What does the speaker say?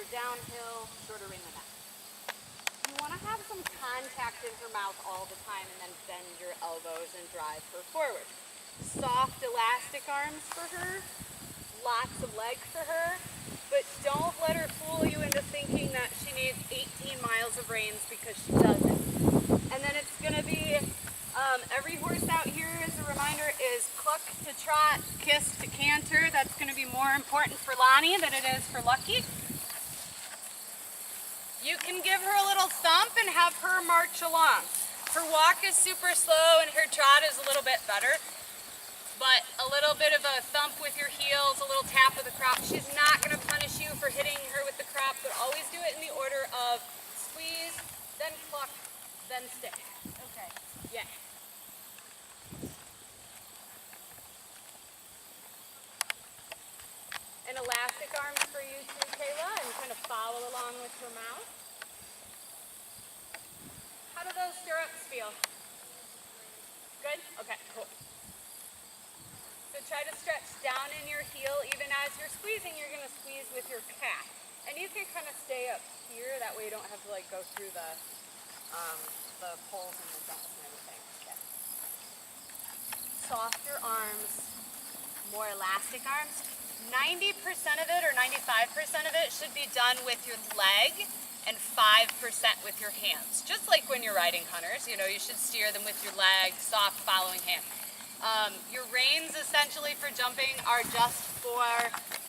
further downhill, shorter in the neck. You want to have some contact in her mouth all the time and then bend your elbows and drive her forward. Soft, elastic arms for her, lots of leg for her, but don't let her fool you into thinking that she needs 18 miles of reins because she doesn't. And then it's going to be, every horse out here, as a reminder, is cluck to trot, kiss to canter. That's going to be more important for Lonnie than it is for Lucky. You can give her a little thump and have her march along. Her walk is super slow and her trot is a little bit better. But a little bit of a thump with your heels, a little tap with the crop. She's not going to punish you for hitting her with the crop, but always do it in the order of squeeze, then cluck, then stick. Okay. Yeah. And elastic arms for you too, Kayla, and kind of follow along with her mouth. How do those stirrups feel? Good? Okay, cool. So try to stretch down in your heel. Even as you're squeezing, you're going to squeeze with your calf. And you can kind of stay up here. That way you don't have to like go through the poles and the jumps and everything. Yeah. Softer arms, more elastic arms. 90% of it or 95% of it should be done with your leg and 5% with your hands. Just like when you're riding hunters, you know, you should steer them with your leg, soft following hand. Your reins essentially for jumping are just for